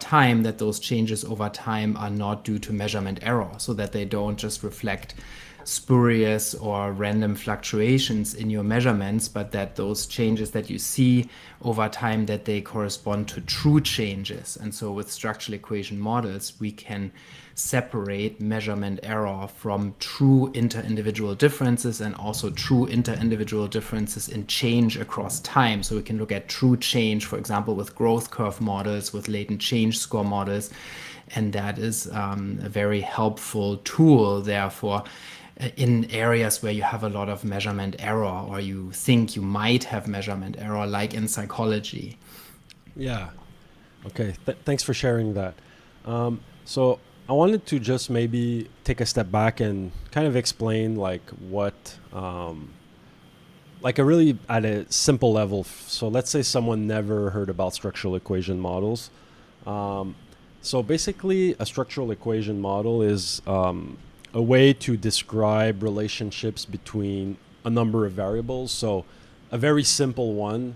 time, that those changes over time are not due to measurement error, so that they don't just reflect spurious or random fluctuations in your measurements, but that those changes that you see over time, that they correspond to true changes. And so with structural equation models, we can separate measurement error from true inter-individual differences, and also true inter-individual differences in change across time. So we can look at true change, for example, with growth curve models, with latent change score models, and that is a very helpful tool, therefore, in areas where you have a lot of measurement error, or you think you might have measurement error, like in psychology. Yeah. Okay. Thanks for sharing that. So I wanted to just maybe take a step back and kind of explain like what, like a really at a simple level. So let's say someone never heard about structural equation models. So basically, a structural equation model is a way to describe relationships between a number of variables. So a very simple one,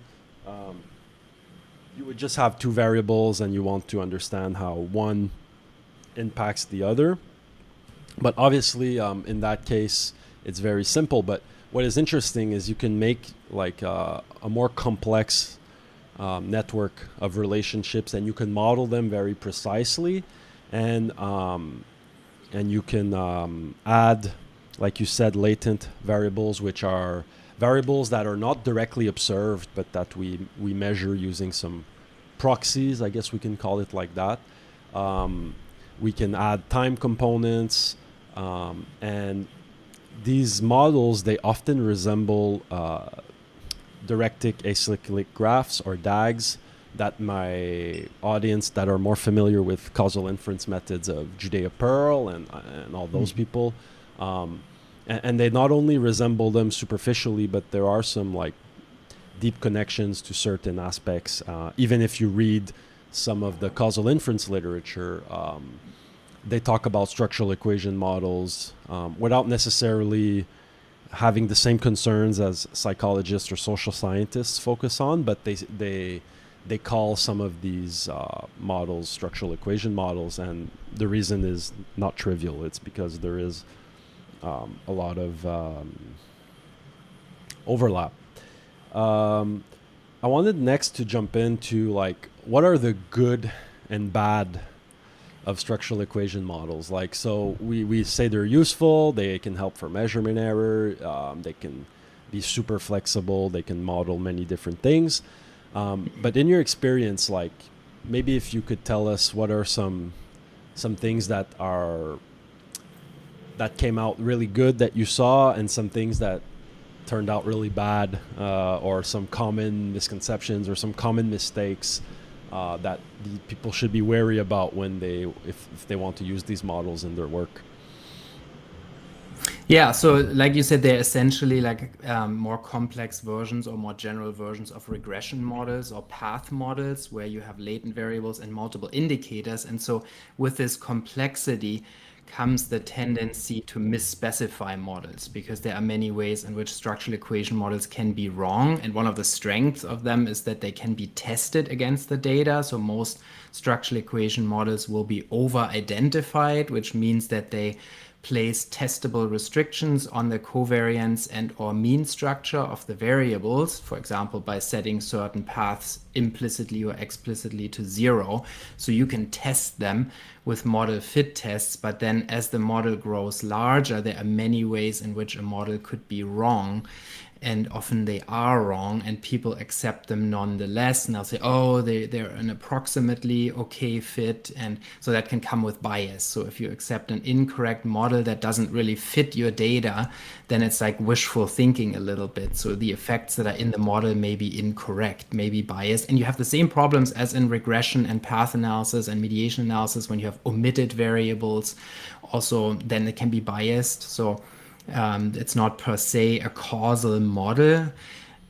you would just have two variables and you want to understand how one impacts the other. But obviously, in that case, it's very simple. But what is interesting is you can make like a more complex network of relationships, and you can model them very precisely, and you can add, like you said, latent variables, which are variables that are not directly observed, but that we measure using some proxies, I guess we can call it like that. We can add time components, and these models, they often resemble directic acyclic graphs, or DAGs, that my audience that are more familiar with causal inference methods of Judea-Pearl and all those people. And they not only resemble them superficially, but there are some like deep connections to certain aspects. Even if you read some of the causal inference literature, they talk about structural equation models without necessarily having the same concerns as psychologists or social scientists focus on, but they call some of these models structural equation models, and the reason is not trivial. It's because there is a lot of overlap. I wanted next to jump into like what are the good and bad of structural equation models. Like, so we say they're useful, they can help for measurement error, they can be super flexible, they can model many different things. But in your experience, like maybe if you could tell us what are some things that came out really good that you saw, and some things that turned out really bad, or some common misconceptions or some common mistakes that the people should be wary about when if they want to use these models in their work. Yeah, so like you said, they're essentially like more complex versions or more general versions of regression models or path models, where you have latent variables and multiple indicators. And so with this complexity comes the tendency to misspecify models, because there are many ways in which structural equation models can be wrong. And one of the strengths of them is that they can be tested against the data. So most structural equation models will be over-identified, which means that they place testable restrictions on the covariance and or mean structure of the variables, for example, by setting certain paths implicitly or explicitly to 0. So you can test them with model fit tests, but then as the model grows larger, there are many ways in which a model could be wrong. And often they are wrong, and people accept them nonetheless. And they'll say, oh, they're an approximately okay fit. And so that can come with bias. So if you accept an incorrect model that doesn't really fit your data, then it's like wishful thinking a little bit. So the effects that are in the model may be incorrect, may be biased. And you have the same problems as in regression and path analysis and mediation analysis when you have omitted variables. Also, then it can be biased. So it's not per se a causal model,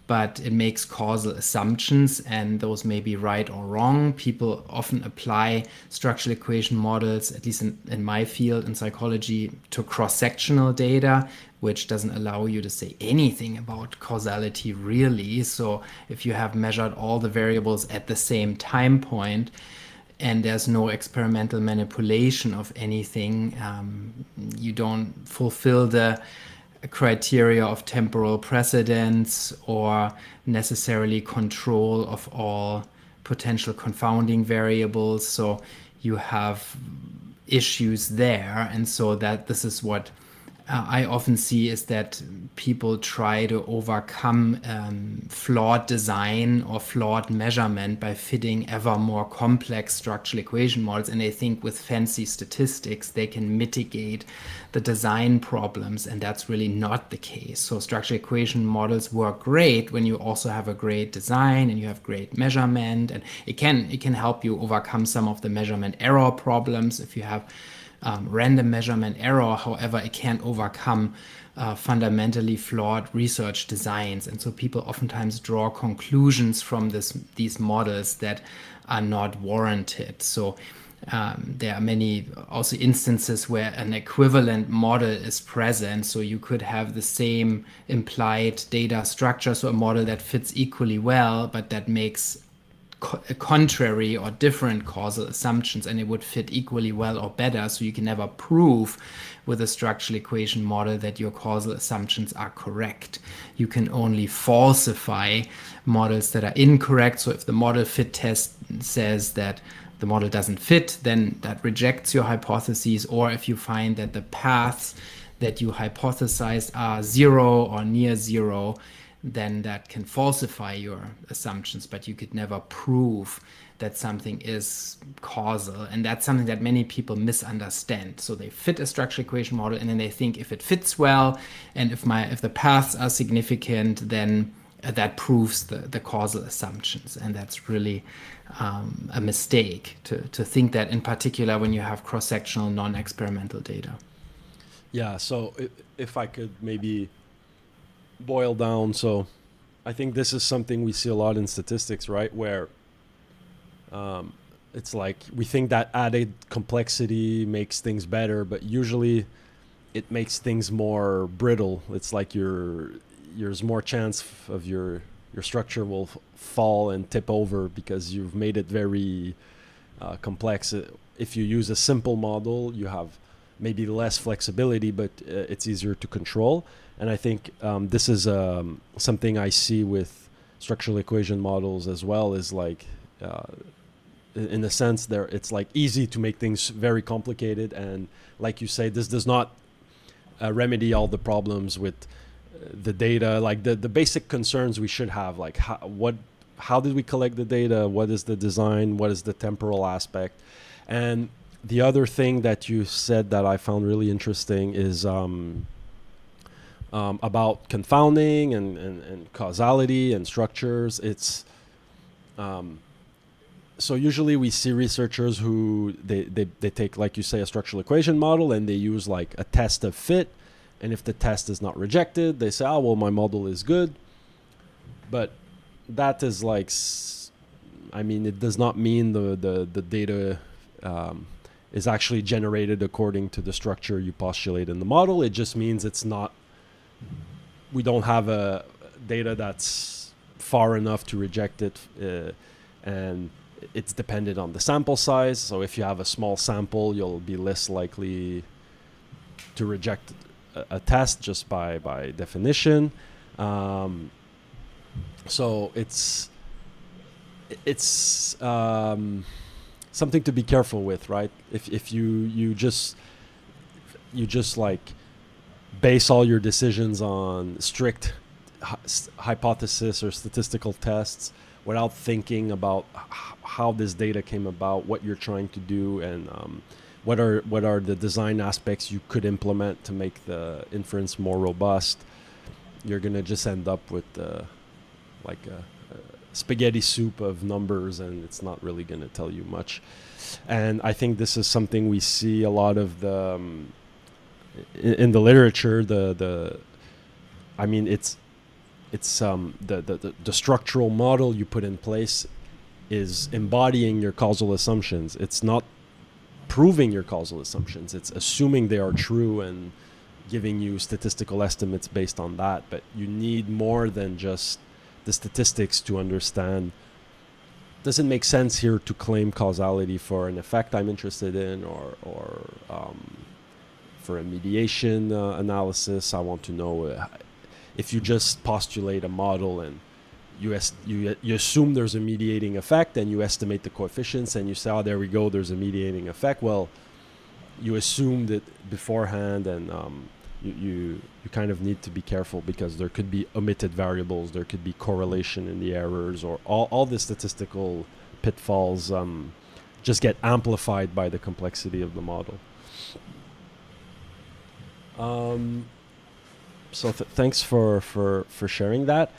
but it makes causal assumptions, and those may be right or wrong. People often apply structural equation models, at least in my field in psychology, to cross-sectional data, which doesn't allow you to say anything about causality really. So if you have measured all the variables at the same time point, and there's no experimental manipulation of anything. You don't fulfill the criteria of temporal precedence or necessarily control of all potential confounding variables. So you have issues there. And so that this is what I often see, is that people try to overcome flawed design or flawed measurement by fitting ever more complex structural equation models, and they think with fancy statistics they can mitigate the design problems, and that's really not the case. So structural equation models work great when you also have a great design and you have great measurement, and it can help you overcome some of the measurement error problems if you have random measurement error. However, it can't overcome fundamentally flawed research designs. And so people oftentimes draw conclusions from these models that are not warranted. So there are many also instances where an equivalent model is present. So you could have the same implied data structure, so a model that fits equally well, but that makes contrary or different causal assumptions, and it would fit equally well or better. So you can never prove with a structural equation model that your causal assumptions are correct. You can only falsify models that are incorrect. So if the model fit test says that the model doesn't fit, then that rejects your hypotheses. Or if you find that the paths that you hypothesized are zero or near zero, then that can falsify your assumptions, but you could never prove that something is causal. And that's something that many people misunderstand. So they fit a structural equation model, and then they think if it fits well, and if the paths are significant, then that proves the causal assumptions. And that's really a mistake to think that, in particular when you have cross-sectional non-experimental data. Yeah, so if I could maybe boil down, so I think this is something we see a lot in statistics, right? Where it's like we think that added complexity makes things better, but usually it makes things more brittle. It's like there's more chance of your structure will fall and tip over because you've made it very complex. If you use a simple model, you have maybe less flexibility, but it's easier to control. And I think this is something I see with structural equation models as well, is like, in a sense, it's like easy to make things very complicated. And like you say, this does not remedy all the problems with the data, like the basic concerns we should have, like how did we collect the data? What is the design? What is the temporal aspect? And the other thing that you said that I found really interesting is about confounding and causality and structures. It's so usually we see researchers who they take, like you say, a structural equation model, and they use like a test of fit. And if the test is not rejected, they say, oh, well, my model is good. But that is like, I mean, it does not mean the data is actually generated according to the structure you postulate in the model. It just means we don't have a data that's far enough to reject it, and it's dependent on the sample size. So if you have a small sample, you'll be less likely to reject a test just by definition. So it's something to be careful with, right? If you just like base all your decisions on strict hypothesis or statistical tests without thinking about how this data came about, what you're trying to do, and what are the design aspects you could implement to make the inference more robust, you're gonna just end up with like a spaghetti soup of numbers, and it's not really gonna tell you much. And I think this is something we see a lot of in the literature. I mean, it's the structural model you put in place is embodying your causal assumptions. It's not proving your causal assumptions. It's assuming they are true and giving you statistical estimates based on that. But you need more than just the statistics to understand does it make sense here to claim causality for an effect I'm interested in, or for a mediation analysis? I want to know if you just postulate a model and you assume there's a mediating effect and you estimate the coefficients and you say, oh, there we go, there's a mediating effect. Well, you assumed it beforehand, and you kind of need to be careful because there could be omitted variables, there could be correlation in the errors, or all the statistical pitfalls just get amplified by the complexity of the model. So thanks for sharing that.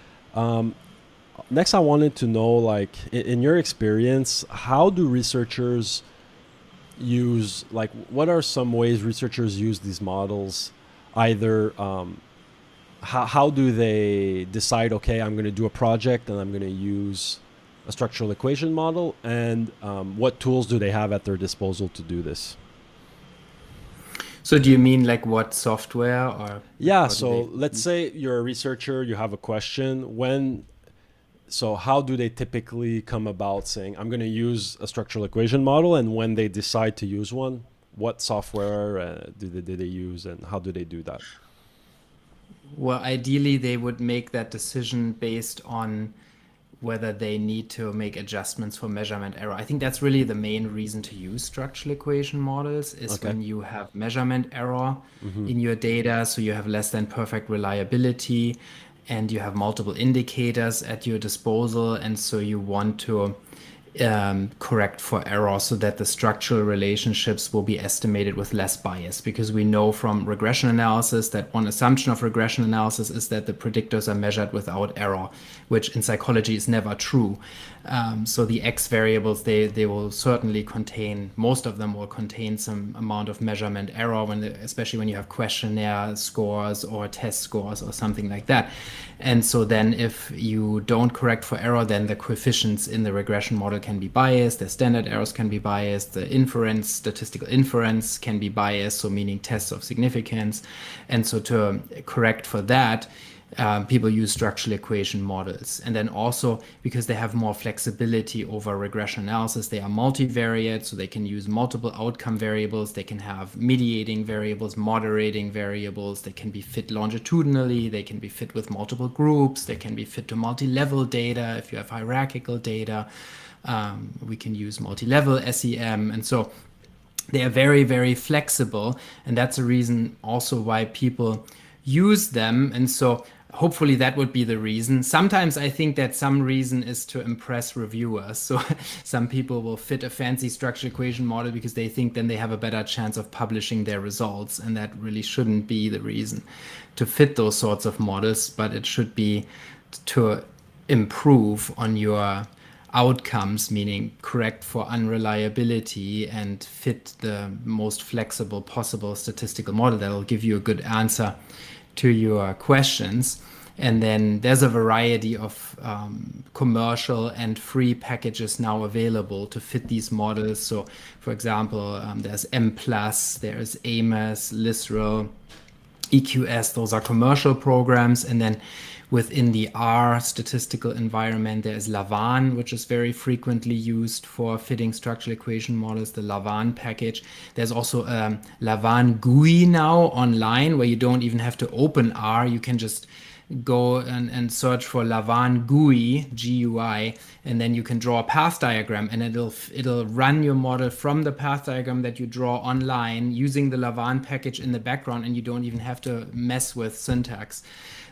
Next, I wanted to know, like, in your experience, how do researchers use, like, what are some ways researchers use these models? Either how do they decide, okay, I'm going to do a project and I'm going to use a structural equation model, and what tools do they have at their disposal to do this? So do you mean like what software, or Yeah, how do so they? let's say you're a researcher, you have a question. So how do they typically come about saying, I'm going to use a structural equation model, and when they decide to use one, what software do they use, and how do they do that? Well, ideally, they would make that decision based on whether they need to make adjustments for measurement error. I think that's really the main reason to use structural equation models, is Okay. when you have measurement error in your data, so you have less than perfect reliability and you have multiple indicators at your disposal, and so you want to correct for error so that the structural relationships will be estimated with less bias, because we know from regression analysis that one assumption of regression analysis is that the predictors are measured without error, which in psychology is never true. So the X variables, they will certainly contain, most of them will contain some amount of measurement error, especially when you have questionnaire scores or test scores or something like that. And so then if you don't correct for error, then the coefficients in the regression model can be biased, the standard errors can be biased, the inference, statistical inference can be biased, so meaning tests of significance. And so to correct for that, people use structural equation models. And then also, because they have more flexibility over regression analysis, they are multivariate, so they can use multiple outcome variables. They can have mediating variables, moderating variables. They can be fit longitudinally. They can be fit with multiple groups. They can be fit to multi-level data. If you have hierarchical data, we can use multi-level SEM. And so they are very, very flexible. And that's a reason also why people use them. And so hopefully that would be the reason. Sometimes I think that some reason is to impress reviewers. So some people will fit a fancy structural equation model because they think then they have a better chance of publishing their results. And that really shouldn't be the reason to fit those sorts of models, but it should be to improve on your outcomes, meaning correct for unreliability and fit the most flexible possible statistical model that will give you a good answer to your questions. And then there's a variety of commercial and free packages now available to fit these models. So, for example, there's M+, there's AMOS, Lisrel, EQS. Those are commercial programs. And then within the R statistical environment, there is Lavan, which is very frequently used for fitting structural equation models, the Lavan package. There's also a Lavan GUI now online, where you don't even have to open R. You can just go and search for Lavan GUI, GUI, and then you can draw a path diagram, and it'll run your model from the path diagram that you draw online using the Lavan package in the background, and you don't even have to mess with syntax.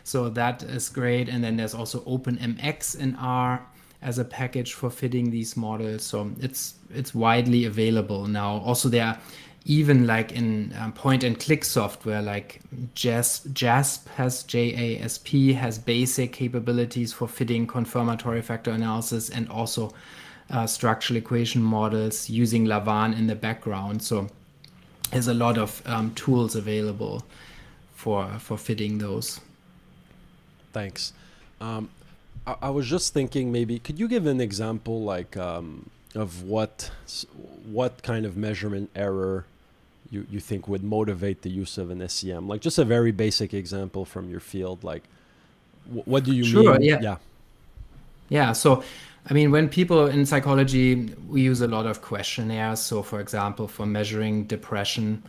So that is great. And then there's also OpenMX in R as a package for fitting these models. So it's widely available now. Also, there are even like in point and click software, like JASP has JASP has basic capabilities for fitting confirmatory factor analysis, and also structural equation models using Lavan in the background. So there's a lot of tools available for fitting those. Thanks. I was just thinking, maybe could you give an example, like of what kind of measurement error you think would motivate the use of an SEM? Like just a very basic example from your field. Like what do you Sure, mean? yeah. Yeah. Yeah, so I mean, when people in psychology, we use a lot of questionnaires. So, for example, for measuring depression,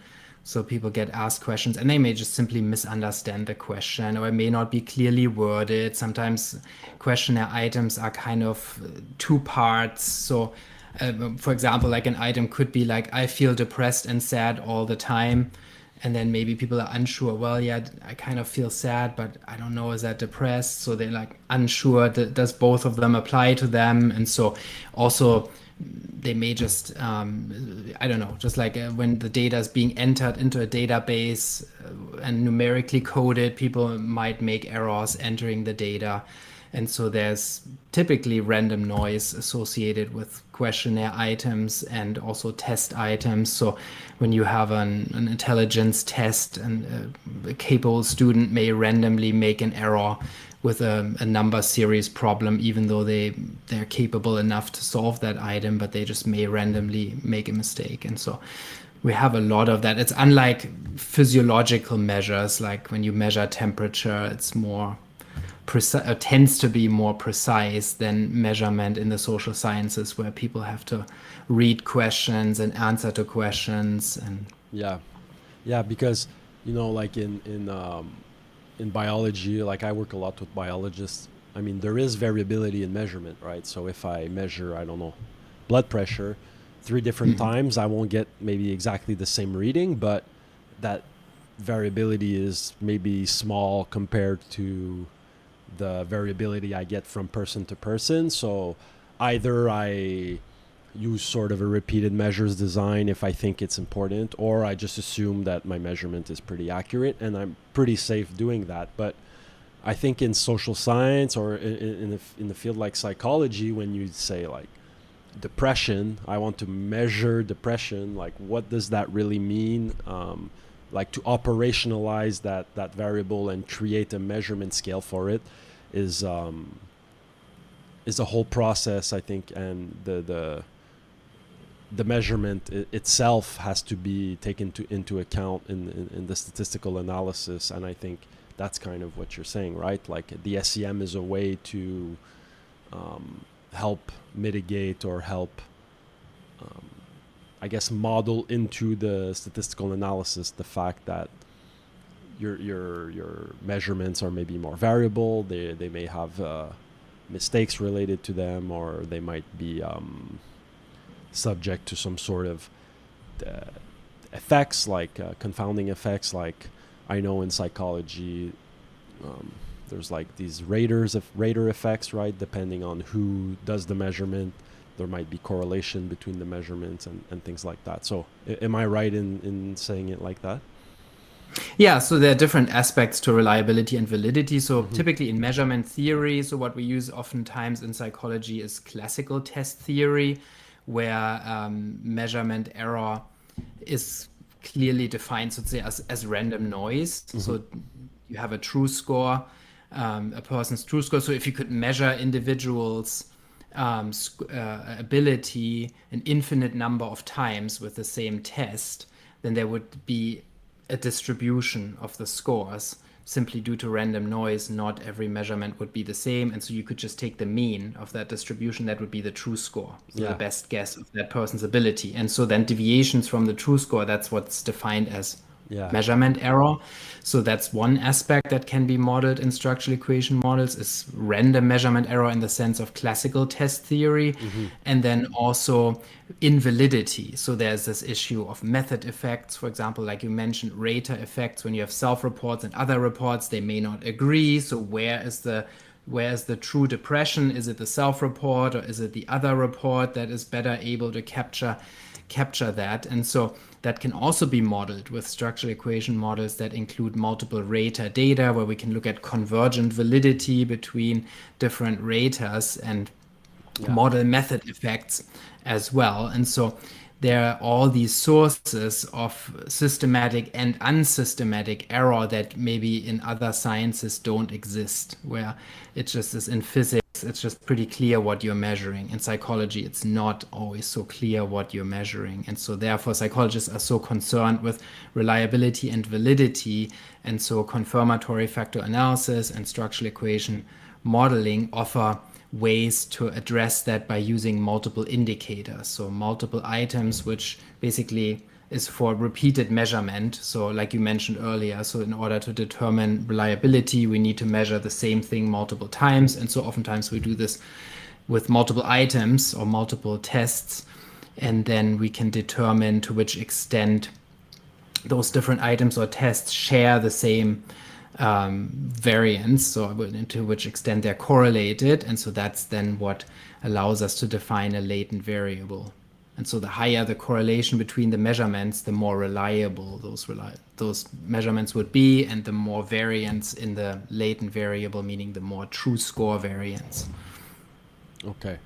so people get asked questions and they may just simply misunderstand the question or it may not be clearly worded. Sometimes questionnaire items are kind of two parts. So, for example, like an item could be like, I feel depressed and sad all the time. And then maybe people are unsure. Well, yeah, I kind of feel sad, but I don't know, is that depressed? So they're like unsure. Does both of them apply to them? And so also they may just, I don't know, just like when the data is being entered into a database and numerically coded, people might make errors entering the data. And so there's typically random noise associated with questionnaire items and also test items. So when you have an intelligence test and a capable student may randomly make an error with a number series problem, even though they're capable enough to solve that item, but they just may randomly make a mistake. And so we have a lot of that. It's unlike physiological measures, like when you measure temperature, it's more tends to be more precise than measurement in the social sciences, where people have to read questions and answer to questions. And Yeah, yeah, because like in biology, like I work a lot with biologists. I mean, there is variability in measurement, right? So if I measure, I don't know, blood pressure three different times, I won't get maybe exactly the same reading, but that variability is maybe small compared to the variability I get from person to person. So either I use sort of a repeated measures design if I think it's important, or I just assume that my measurement is pretty accurate and I'm pretty safe doing that. But I think in social science or in the field like psychology, when you say like depression, I want to measure depression, like what does that really mean? Like to operationalize that variable and create a measurement scale for it is a whole process, I think, and the measurement itself has to be taken into account in the statistical analysis. And I think that's kind of what you're saying, right? Like the SEM is a way to help mitigate or help I guess model into the statistical analysis the fact that your measurements are maybe more variable. They may have mistakes related to them, or they might be subject to some sort of effects, like confounding effects. Like I know in psychology, there's like these rater effects, right? Depending on who does the measurement, there might be correlation between the measurements and things like that. So am I right in saying it like that? yeah, so there are different aspects to reliability and validity. So Mm-hmm. typically in measurement theory, so what we use oftentimes in psychology is classical test theory, where measurement error is clearly defined, so to say, as random noise. Mm-hmm. So you have a true score, a person's true score. So if you could measure individuals' ability an infinite number of times with the same test, then there would be a distribution of the scores simply due to random noise. Not every measurement would be the same. And so you could just take the mean of that distribution. That would be the true score. So the Yeah. best guess of that person's ability. And so then deviations from the true score, that's what's defined as Yeah. measurement error. So that's one aspect that can be modeled in structural equation models, is random measurement error in the sense of classical test theory. Mm-hmm. And then also invalidity. So there's this issue of method effects. For example, like you mentioned, rater effects. When you have self-reports and other reports, they may not agree. So where is the true depression? Is it the self-report, or is it the other report that is better able to capture that? And so that can also be modeled with structural equation models that include multiple rater data, where we can look at convergent validity between different raters and Yeah. model method effects as well. And so there are all these sources of systematic and unsystematic error that maybe in other sciences don't exist, where it just is in physics, it's just pretty clear what you're measuring. In psychology, it's not always so clear what you're measuring. And so therefore, psychologists are so concerned with reliability and validity. And so confirmatory factor analysis and structural equation modeling offer ways to address that by using multiple indicators. So multiple items, which basically is for repeated measurement. So like you mentioned earlier, so in order to determine reliability, we need to measure the same thing multiple times. And so oftentimes we do this with multiple items or multiple tests. And then we can determine to which extent those different items or tests share the same variance, so to which extent they're correlated. And so that's then what allows us to define a latent variable. And so the higher the correlation between the measurements, the more reliable those measurements would be, and the more variance in the latent variable, meaning the more true score variance. Okay.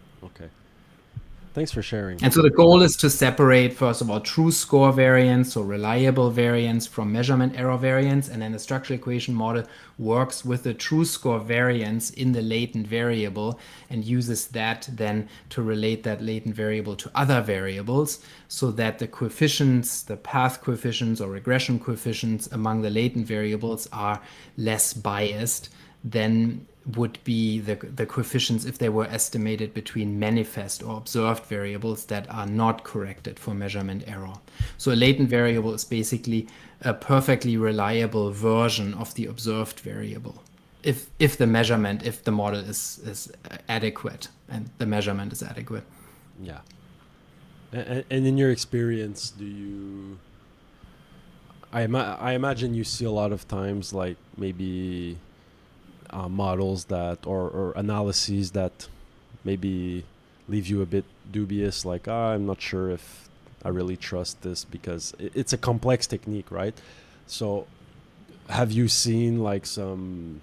Thanks for sharing. And so the goal is to separate, first of all, true score variance, so reliable variance, from measurement error variance. And then the structural equation model works with the true score variance in the latent variable and uses that then to relate that latent variable to other variables, so that the coefficients, the path coefficients or regression coefficients among the latent variables are less biased than would be the coefficients if they were estimated between manifest or observed variables that are not corrected for measurement error. So a latent variable is basically a perfectly reliable version of the observed variable, if the model is adequate and the measurement is adequate. Yeah. And in your experience, I imagine you see a lot of times, like maybe models that or analyses that maybe leave you a bit dubious, like I'm not sure if I really trust this, because it's a complex technique, right? So have you seen like some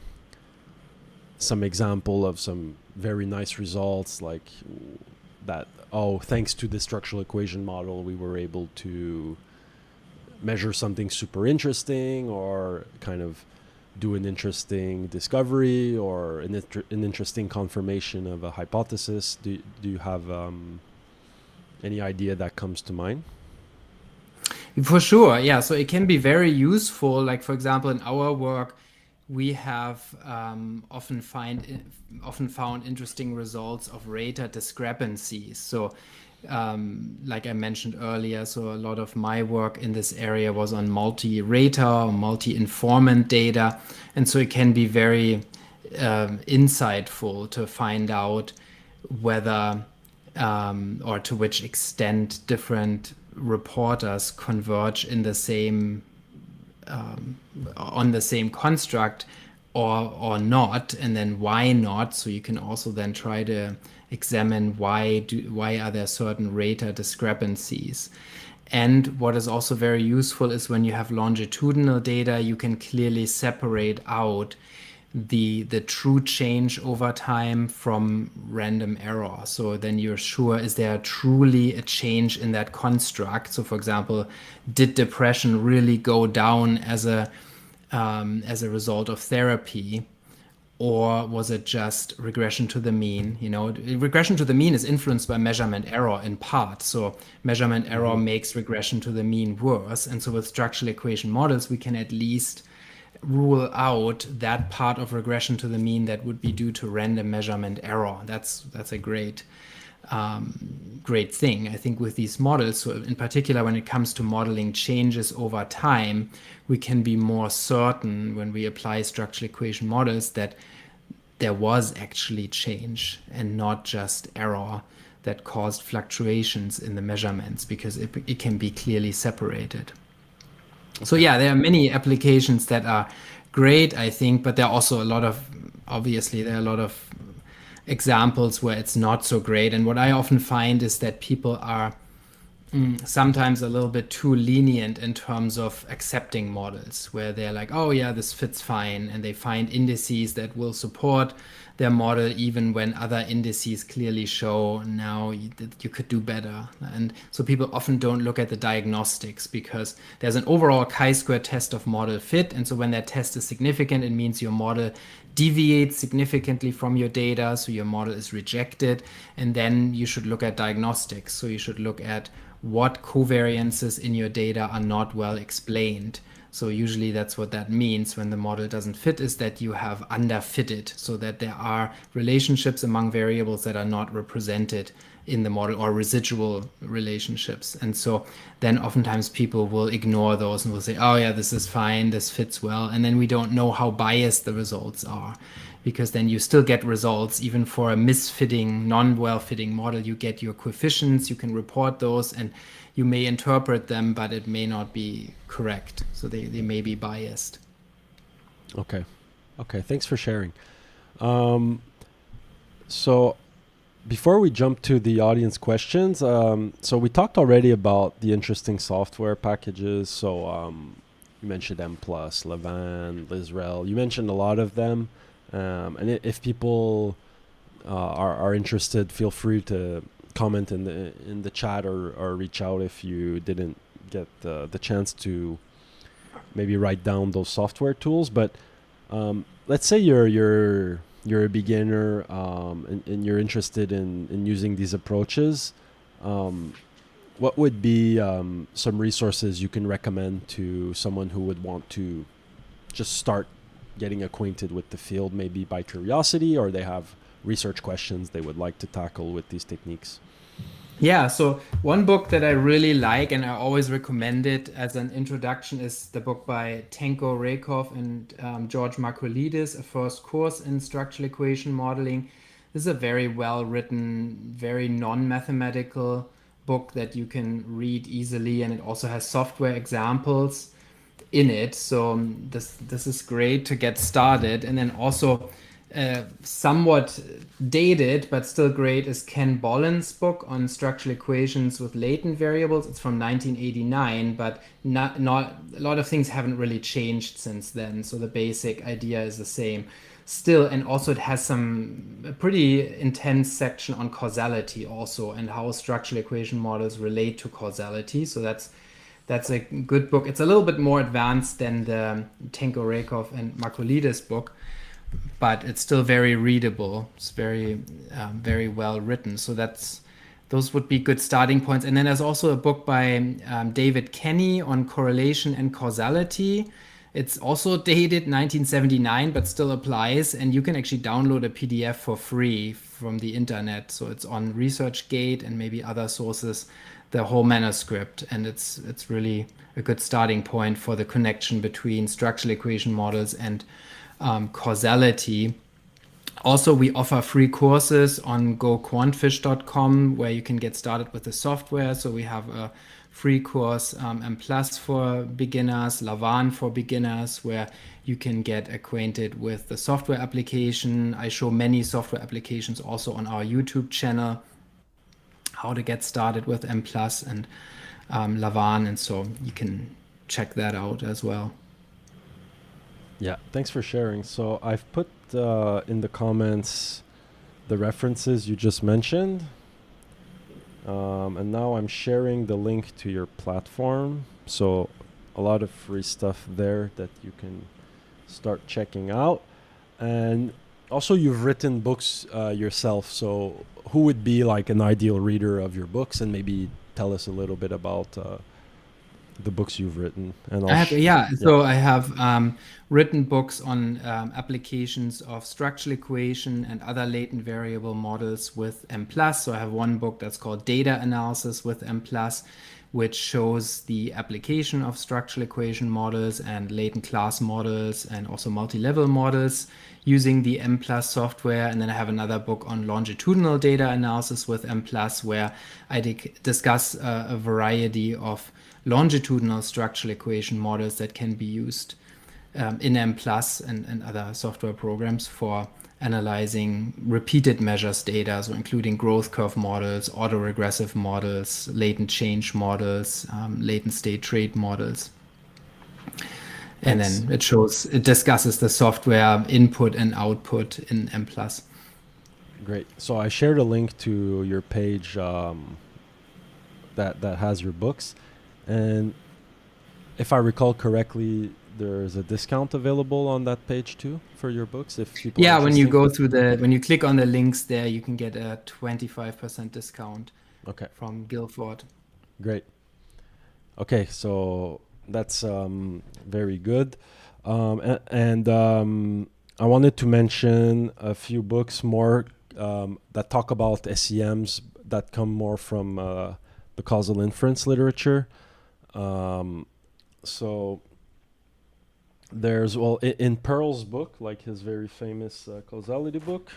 example of some very nice results, like that, oh, thanks to the structural equation model we were able to measure something super interesting, or kind of do an interesting discovery, or an interesting confirmation of a hypothesis? Do you have any idea that comes to mind? For sure, yeah. So it can be very useful. Like, for example, in our work, we have often found interesting results of rater discrepancies. So like I mentioned earlier, so a lot of my work in this area was on multi-rater or multi-informant data. And so it can be very insightful to find out whether or to which extent different reporters converge in the same on the same construct or not, and then why not. So you can also then try to examine why are there certain rater discrepancies. And what is also very useful is when you have longitudinal data, you can clearly separate out the true change over time from random error. So then you're sure, is there truly a change in that construct? So for example, did depression really go down as a result of therapy, or was it just regression to the mean? Regression to the mean is influenced by measurement error in part. So measurement error makes regression to the mean worse. And so with structural equation models, we can at least rule out that part of regression to the mean that would be due to random measurement error. That's a great thing, I think, with these models. So in particular, when it comes to modeling changes over time, we can be more certain when we apply structural equation models that there was actually change and not just error that caused fluctuations in the measurements, because it can be clearly separated. So yeah, there are many applications that are great, I think, but there are also a lot of examples where it's not so great. And what I often find is that people are sometimes a little bit too lenient in terms of accepting models, where they're like, oh yeah, this fits fine, and they find indices that will support their model even when other indices clearly show now that you could do better. And so people often don't look at the diagnostics, because there's an overall chi-square test of model fit, and so when that test is significant, it means your model deviates significantly from your data, so your model is rejected. And then you should look at diagnostics. So you should look at what covariances in your data are not well explained. So usually that's what that means when the model doesn't fit, is that you have underfitted, so that there are relationships among variables that are not represented in the model, or residual relationships. And so then oftentimes people will ignore those and will say, oh yeah, this is fine, this fits well. And then we don't know how biased the results are, because then you still get results even for a misfitting, non-well-fitting model. You get your coefficients, you can report those, and you may interpret them, but it may not be correct. So they may be biased. Okay. Okay. Thanks for sharing. So before we jump to the audience questions, so we talked already about the interesting software packages. So you mentioned M+, Levan, Lizrel. You mentioned a lot of them. And if people are interested, feel free to comment in the chat, or reach out if you didn't get the chance to maybe write down those software tools. But let's say you're a beginner, and you're interested in using these approaches. What would be some resources you can recommend to someone who would want to just start getting acquainted with the field, maybe by curiosity, or they have research questions they would like to tackle with these techniques? Yeah, so one book that I really like and I always recommend it as an introduction is the book by Tenko Raykov and George Markolidis, A First Course in Structural Equation Modeling. This is a very well written, very non-mathematical book that you can read easily, and it also has software examples in it. So this is great to get started. And then also somewhat dated but still great is Ken Bolland's book on structural equations with latent variables. It's from 1989, but not a lot of things haven't really changed since then. So the basic idea is the same still. And also it has a pretty intense section on causality also, and how structural equation models relate to causality. So that's a good book. It's a little bit more advanced than the Tenko Raykov and Markolidis book, but it's still very readable. It's very well written. So those would be good starting points. And then there's also a book by David Kenny on correlation and causality. It's also dated 1979, but still applies. And you can actually download a PDF for free from the internet. So it's on ResearchGate and maybe other sources, the whole manuscript. And it's really a good starting point for the connection between structural equation models and causality. Also, we offer free courses on goquantfish.com where you can get started with the software. So we have a free course, M+ for beginners, Levan for beginners, where you can get acquainted with the software application. I show many software applications also on our YouTube channel, how to get started with M+ and Levan, and so you can check that out as well. Yeah, thanks for sharing. So I've put in the comments the references you just mentioned. And now I'm sharing the link to your platform. So a lot of free stuff there that you can start checking out. And also you've written books yourself. So who would be like an ideal reader of your books? And maybe tell us a little bit about the books you've written. And so I have written books on applications of structural equation and other latent variable models with M+. So I have one book that's called Data Analysis with M+, which shows the application of structural equation models and latent class models and also multi-level models using the M+ software. And then I have another book on longitudinal data analysis with M+, where I discuss a variety of longitudinal structural equation models that can be used in M+ and other software programs for analyzing repeated measures data, so including growth curve models, autoregressive models, latent change models, latent state trait models. And then it discusses the software input and output in M+. Great. So I shared a link to your page that has your books. And if I recall correctly, there's a discount available on that page too for your books. If people when you go through when you click on the links there, you can get a 25% discount. Okay. From Guilford. Great. Okay, so That's very good. I wanted to mention a few books more that talk about SEMs that come more from the causal inference literature. Um, so there's, well, in Pearl's book, like his very famous Causality book,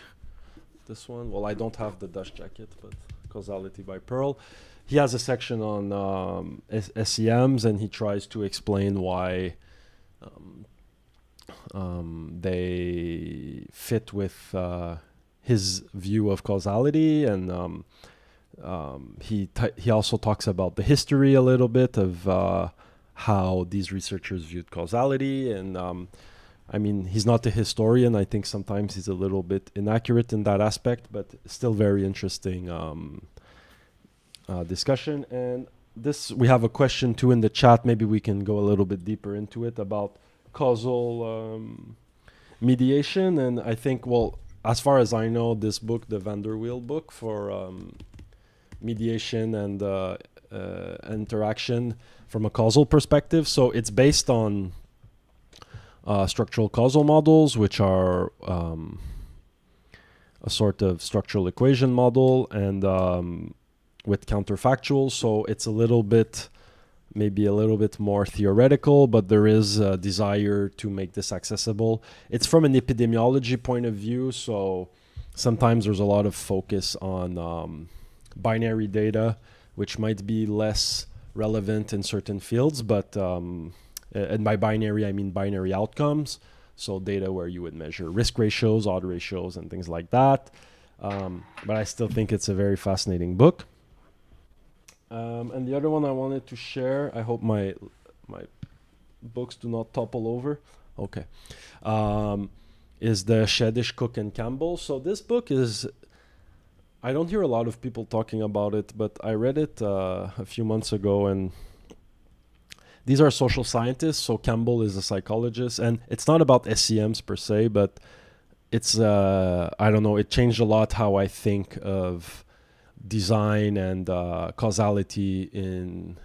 this one, well, I don't have the dust jacket, but Causality by Pearl. He has a section on SEMs, and he tries to explain why they fit with his view of causality, and he also talks about the history a little bit of how these researchers viewed causality, and I mean, he's not a historian. I think sometimes he's a little bit inaccurate in that aspect, but still very interesting discussion. And this, we have a question too in the chat. Maybe we can go a little bit deeper into it about causal mediation. And I think, well, as far as I know, this book, the Vanderweel book for mediation and interaction from a causal perspective. So it's based on structural causal models, which are a sort of structural equation model, and with counterfactuals. So it's a little bit, maybe a little bit more theoretical, but there is a desire to make this accessible. It's from an epidemiology point of view, so sometimes there's a lot of focus on binary data, which might be less relevant in certain fields, but and by binary, I mean binary outcomes. So data where you would measure risk ratios, odd ratios, and things like that. But I still think it's a very fascinating book. And the other one I wanted to share, I hope my books do not topple over. Okay. Is the Shedish, Cook, and Campbell. So this book is, I don't hear a lot of people talking about it, but I read it a few months ago, and these are social scientists. So Campbell is a psychologist, and it's not about SEMs per se, but it's, I don't know, it changed a lot how I think of design and causality in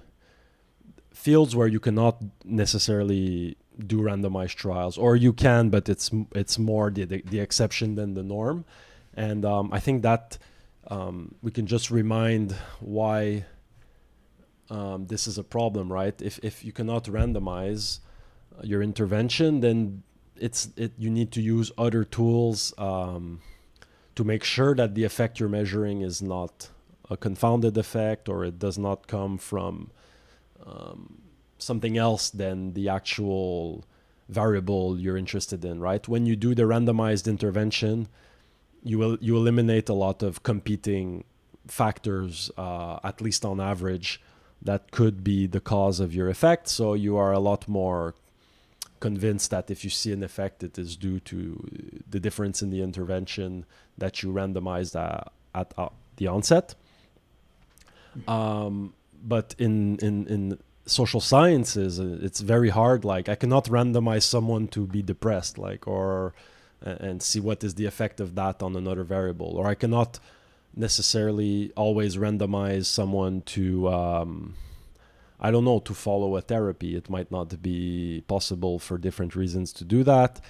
fields where you cannot necessarily do randomized trials, or you can, but it's more the exception than the norm. And I think that we can just remind why this is a problem, right? If you cannot randomize your intervention, then you need to use other tools to make sure that the effect you're measuring is not a confounded effect, or it does not come from something else than the actual variable you're interested in, right? When you do the randomized intervention, you eliminate a lot of competing factors, at least on average, that could be the cause of your effect. So you are a lot more convinced that if you see an effect, it is due to the difference in the intervention that you randomized at the onset. But in social sciences, it's very hard. Like, I cannot randomize someone to be depressed, like, or and see what is the effect of that on another variable, or I cannot necessarily always randomize someone to I don't know, to follow a therapy. It might not be possible for different reasons to do that.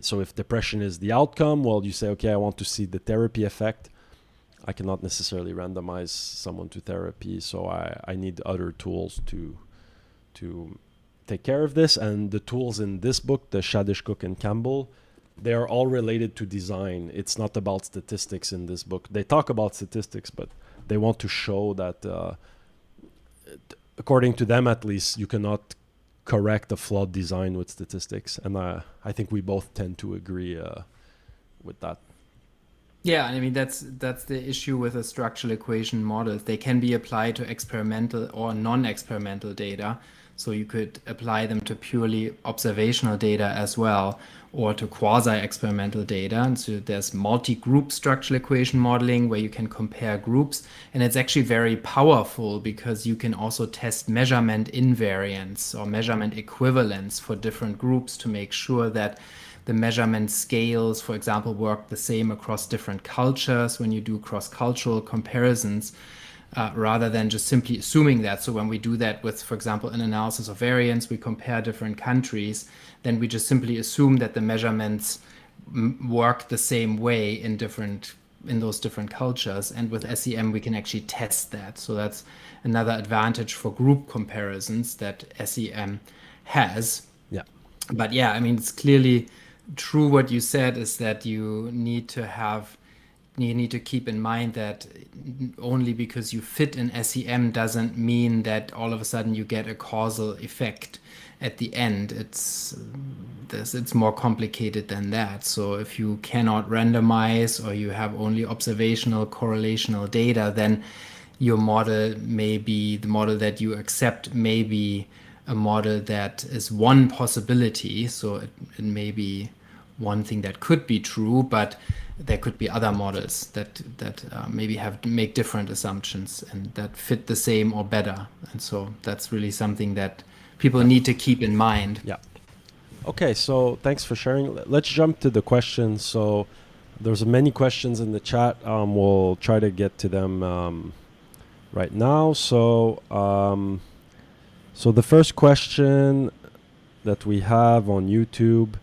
So if depression is the outcome, well, you say, okay, I want to see the therapy effect. I cannot necessarily randomize someone to therapy, so I need other tools to take care of this. And the tools in this book, the Shadish, Cook, and Campbell, they are all related to design. It's not about statistics in this book. They talk about statistics, but they want to show that according to them, at least, you cannot correct a flawed design with statistics. And I think we both tend to agree with that. Yeah, I mean that's the issue with the structural equation models. They can be applied to experimental or non-experimental data. So you could apply them to purely observational data as well, or to quasi-experimental data. And so there's multi-group structural equation modeling where you can compare groups. And it's actually very powerful because you can also test measurement invariance or measurement equivalence for different groups to make sure that the measurement scales, for example, work the same across different cultures when you do cross-cultural comparisons. rather than just simply assuming that. So when we do that with, for example, an analysis of variance, we compare different countries, then we just simply assume that the measurements work the same way in those different cultures. And with SEM, we can actually test that. So that's another advantage for group comparisons that SEM has. Yeah. But yeah, I mean, it's clearly true what you said is that you need to keep in mind that only because you fit in SEM doesn't mean that all of a sudden you get a causal effect at the end. It's more complicated than that. So if you cannot randomize or you have only observational correlational data, then your model may be the model that you accept may be a model that is one possibility. So it may be one thing that could be true, but there could be other models that maybe make different assumptions and that fit the same or better. And so that's really something that people need to keep in mind. Yeah. Okay, so thanks for sharing. Let's jump to the questions. So there's many questions in the chat. We'll try to get to them right now. So so the first question that we have on YouTube,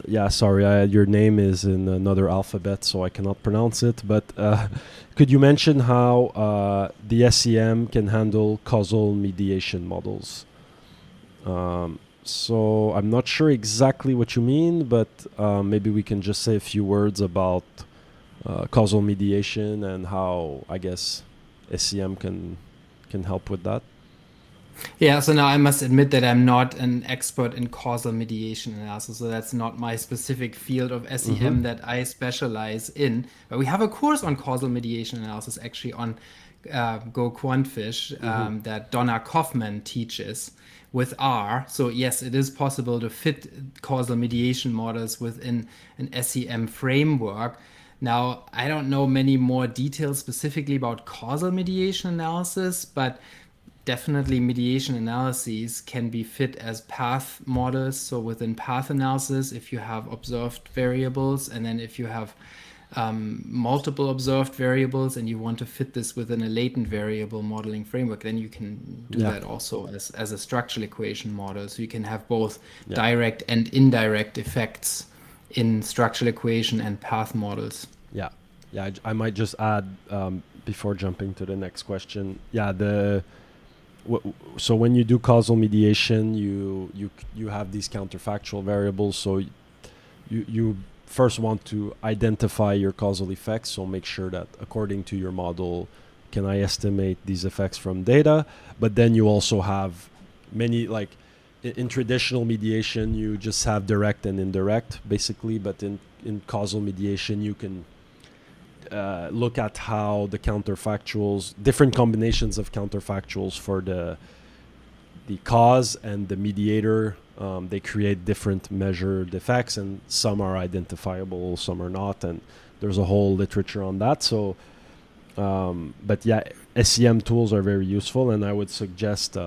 yeah, sorry, your name is in another alphabet, so I cannot pronounce it. But could you mention how the SEM can handle causal mediation models? So I'm not sure exactly what you mean, but maybe we can just say a few words about causal mediation and how, I guess, SEM can help with that. Yeah, so now I must admit that I'm not an expert in causal mediation analysis, so that's not my specific field of SEM that I specialize in. But we have a course on causal mediation analysis actually on Go Quantfish that Donna Kaufman teaches with R. So yes, it is possible to fit causal mediation models within an SEM framework. Now, I don't know many more details specifically about causal mediation analysis, but definitely mediation analyses can be fit as path models. So within path analysis, if you have observed variables, and then if you have multiple observed variables and you want to fit this within a latent variable modeling framework, then you can do that also as a structural equation model. So you can have both direct and indirect effects in structural equation and path models. Yeah. Yeah, I might just add before jumping to the next question. Yeah, so when you do causal mediation, you have these counterfactual variables. So you first want to identify your causal effects. So make sure that according to your model, can I estimate these effects from data? But then you also have many, like in traditional mediation, you just have direct and indirect basically. But in causal mediation, you can look at how the counterfactuals, different combinations of counterfactuals for the cause and the mediator, they create different measured effects, and some are identifiable, some are not, and there's a whole literature on that. So, but yeah, SEM tools are very useful, and I would suggest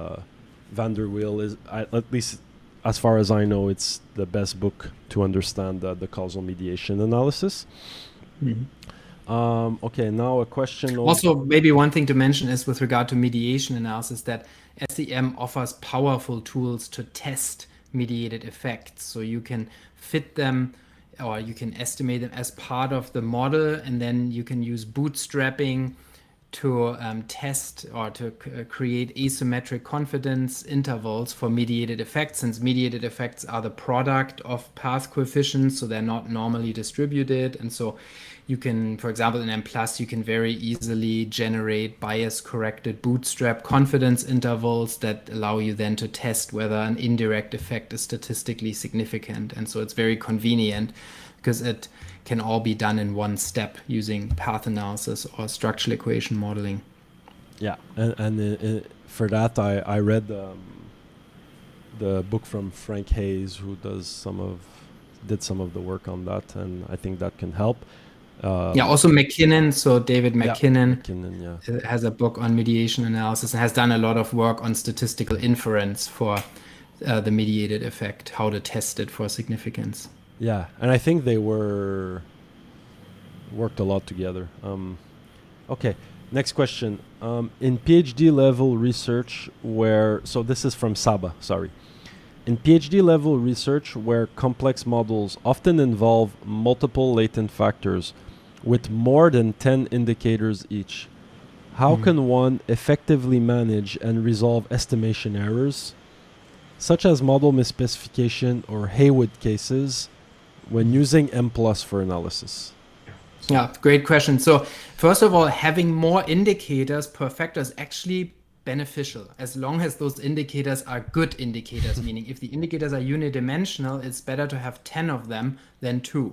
Vanderweel is, at least as far as I know, it's the best book to understand the causal mediation analysis. Mm-hmm. Okay, now a question. Also, maybe one thing to mention is with regard to mediation analysis that SEM offers powerful tools to test mediated effects. So you can fit them or you can estimate them as part of the model, and then you can use bootstrapping to test or to create asymmetric confidence intervals for mediated effects, since mediated effects are the product of path coefficients, so they're not normally distributed. And so you can, for example, in M+, you can very easily generate bias-corrected bootstrap confidence intervals that allow you then to test whether an indirect effect is statistically significant. And so it's very convenient because it can all be done in one step using path analysis or structural equation modeling. Yeah, and for that, I read the book from Frank Hayes, who did some of the work on that, and I think that can help. Also McKinnon. So David McKinnon, McKinnon has a book on mediation analysis and has done a lot of work on statistical inference for the mediated effect, how to test it for significance. Yeah, and I think they worked a lot together. Okay, next question. In PhD level research, so this is from Saba, sorry. In PhD level research, where complex models often involve multiple latent factors with more than 10 indicators each, how can one effectively manage and resolve estimation errors, such as model misspecification or Haywood cases, when using M plus for analysis? Yeah, great question. So first of all, having more indicators per factor is actually beneficial as long as those indicators are good indicators, meaning if the indicators are unidimensional, it's better to have 10 of them than 2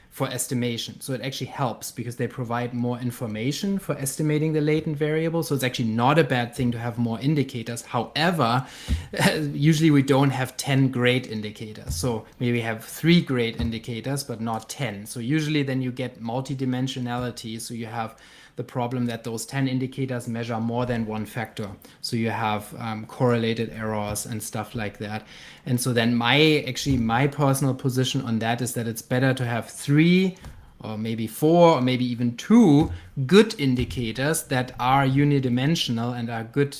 for estimation. So it actually helps because they provide more information for estimating the latent variable. So it's actually not a bad thing to have more indicators. However, usually we don't have 10 great indicators. So maybe we have 3 great indicators, but not 10. So usually then you get multidimensionality. So you have the problem that those 10 indicators measure more than one factor. So you have correlated errors and stuff like that. And so then my personal position on that is that it's better to have 3 or maybe 4 or maybe even 2 good indicators that are unidimensional and are good,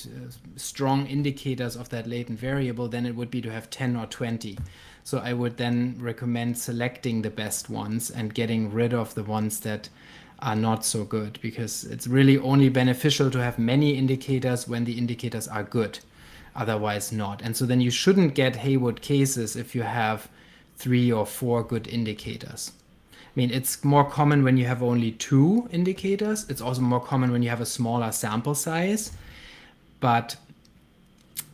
strong indicators of that latent variable than it would be to have 10 or 20. So I would then recommend selecting the best ones and getting rid of the ones that are not so good, because it's really only beneficial to have many indicators when the indicators are good, otherwise not. And so then you shouldn't get Haywood cases if you have 3 or 4 good indicators. I mean, it's more common when you have only 2 indicators. It's also more common when you have a smaller sample size, but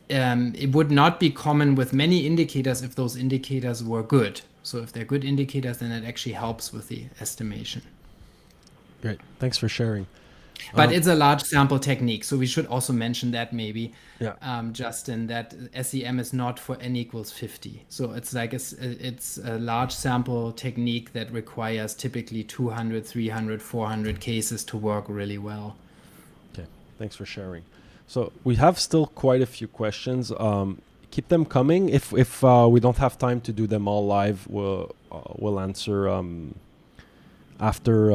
it would not be common with many indicators if those indicators were good. So if they're good indicators, then it actually helps with the estimation. Great. Thanks for sharing. But it's a large sample technique, so we should also mention that maybe, Yeah. Justin, that SEM is not for n equals 50. So it's like it's a large sample technique that requires typically 200, 300, 400 cases to work really well. Okay. Thanks for sharing. So we have still quite a few questions. Keep them coming. If we don't have time to do them all live, we'll answer after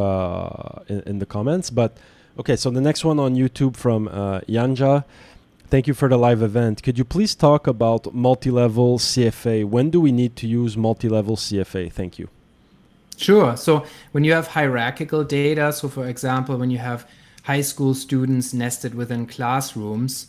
in the comments. But okay, so the next one on YouTube from Yanja. Thank you for the live event. Could you please talk about multi-level CFA? When do we need to use multi-level CFA? Thank you. Sure. So when you have hierarchical data, so for example, when you have high school students nested within classrooms,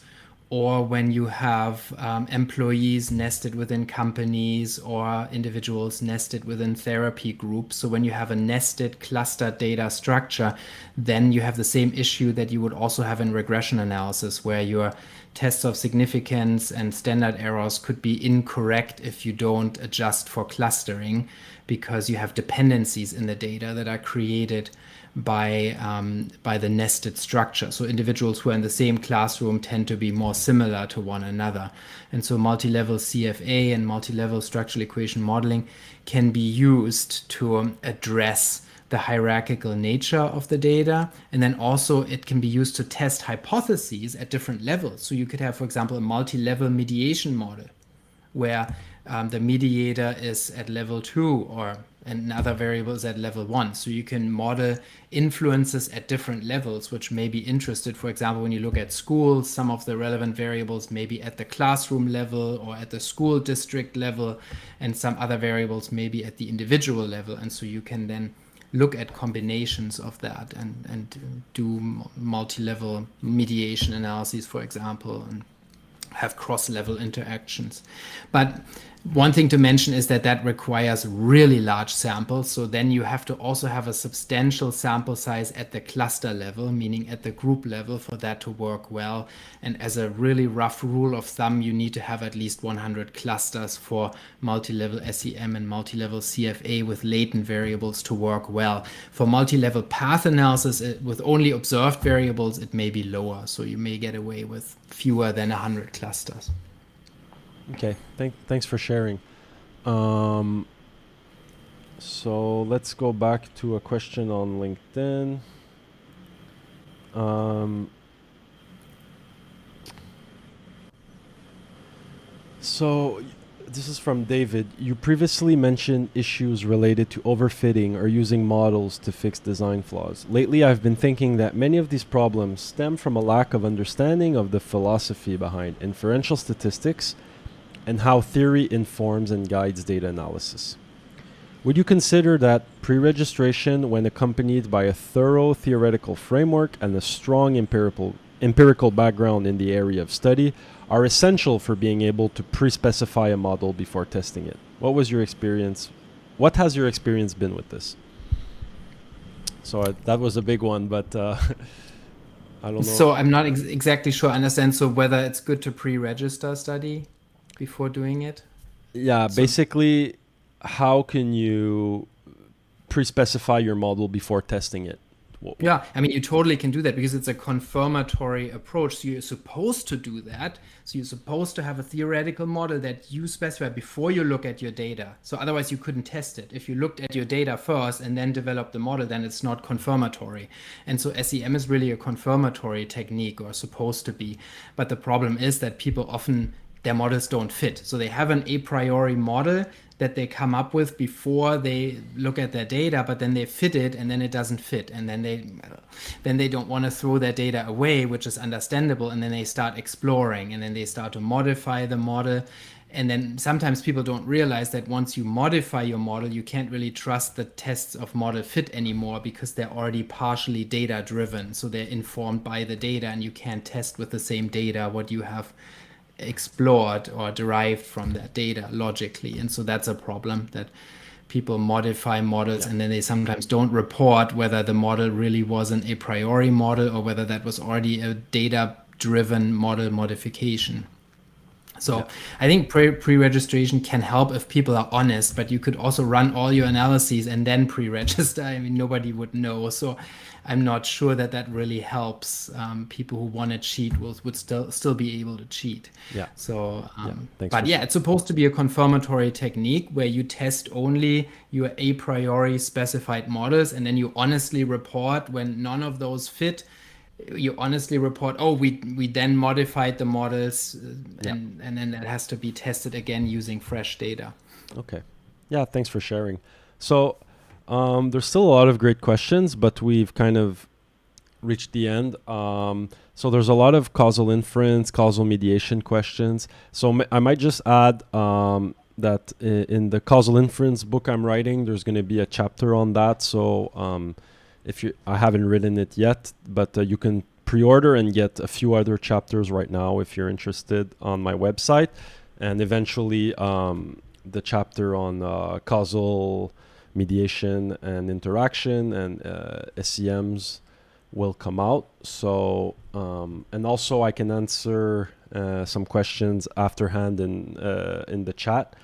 or when you have employees nested within companies or individuals nested within therapy groups. So when you have a nested clustered data structure, then you have the same issue that you would also have in regression analysis, where your tests of significance and standard errors could be incorrect if you don't adjust for clustering, because you have dependencies in the data that are created by the nested structure. So individuals who are in the same classroom tend to be more similar to one another. And so multi-level CFA and multi-level structural equation modeling can be used to address the hierarchical nature of the data. And then also it can be used to test hypotheses at different levels. So you could have, for example, a multi-level mediation model where the mediator is at level 2 or another variable is at level 1. So you can model influences at different levels, which may be interested. For example, when you look at schools, some of the relevant variables may be at the classroom level or at the school district level, and some other variables may be at the individual level. And so you can then look at combinations of that and do multi-level mediation analyses, for example, and have cross-level interactions. But one thing to mention is that requires really large samples. So then you have to also have a substantial sample size at the cluster level, meaning at the group level, for that to work well. And as a really rough rule of thumb, you need to have at least 100 clusters for multi-level SEM and multi-level CFA with latent variables to work well. For multi-level path analysis with only observed variables, it may be lower. So you may get away with fewer than 100 clusters. Okay, thanks for sharing. So let's go back to a question on LinkedIn. So This is from David. You previously mentioned issues related to overfitting or using models to fix design flaws. Lately, I've been thinking that many of these problems stem from a lack of understanding of the philosophy behind inferential statistics and how theory informs and guides data analysis. Would you consider that pre-registration, when accompanied by a thorough theoretical framework and a strong empirical background in the area of study, are essential for being able to pre-specify a model before testing it? What was your experience? What has your experience been with this? So that was a big one, but I don't know. So I'm not exactly sure I understand. So whether it's good to pre-register a study before doing it? Yeah, So basically, how can you pre-specify your model before testing it? yeah, I mean, you totally can do that because it's a confirmatory approach. So you're supposed to do that. So you're supposed to have a theoretical model that you specify before you look at your data. So otherwise, you couldn't test it. If you looked at your data first and then developed the model, then it's not confirmatory. And so SEM is really a confirmatory technique, or supposed to be. But the problem is that people often, their models don't fit. So they have an a priori model that they come up with before they look at their data, but then they fit it and then it doesn't fit. And then they don't want to throw their data away, which is understandable. And then they start exploring and then they start to modify the model. And then sometimes people don't realize that once you modify your model, you can't really trust the tests of model fit anymore because they're already partially data driven. So they're informed by the data and you can't test with the same data what you have explored or derived from that data logically. And so that's a problem, that people modify models and then they sometimes don't report whether the model really was an a priori model or whether that was already a data driven model modification. So I think pre-registration can help if people are honest, but you could also run all your analyses and then pre-register. I mean, nobody would know. So I'm not sure that that really helps. People who want to cheat would still be able to cheat. Yeah. So, Thanks but for yeah, it's supposed to be a confirmatory technique where you test only your a priori specified models, and then you honestly report when none of those fit. You honestly report, oh, we then modified the models, and then that has to be tested again using fresh data. Okay. Yeah, thanks for sharing. So there's still a lot of great questions, but we've kind of reached the end. So there's a lot of causal inference, causal mediation questions. So I might just add that in the causal inference book I'm writing, there's going to be a chapter on that. So I haven't written it yet, but you can pre-order and get a few other chapters right now if you're interested on my website. And eventually the chapter on causal mediation and interaction and SEMs will come out. So and also I can answer some questions afterhand in the chat.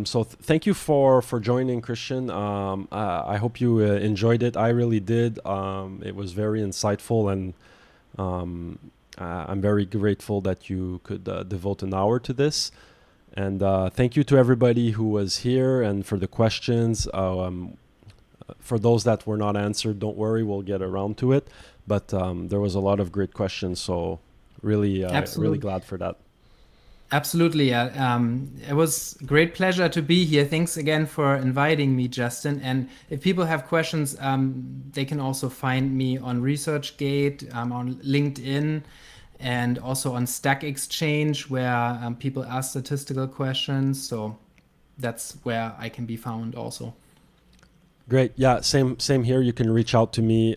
So thank you for joining, Christian. I hope you enjoyed it. I really did. It was very insightful, and I'm very grateful that you could devote an hour to this. And thank you to everybody who was here and for the questions. For those that were not answered, don't worry, we'll get around to it. But there was a lot of great questions, so really glad for that. Absolutely. It was a great pleasure to be here. Thanks again for inviting me, Justin. And if people have questions, they can also find me on ResearchGate, on LinkedIn, and also on Stack Exchange, where people ask statistical questions. So that's where I can be found also. Great. Yeah, same here. You can reach out to me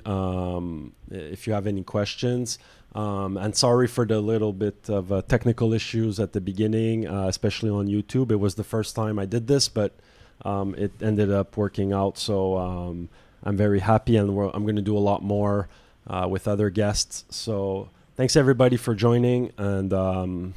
if you have any questions. And sorry for the little bit of technical issues at the beginning, especially on YouTube. It was the first time I did this, but it ended up working out. So I'm very happy, and I'm going to do a lot more with other guests. So thanks everybody for joining, and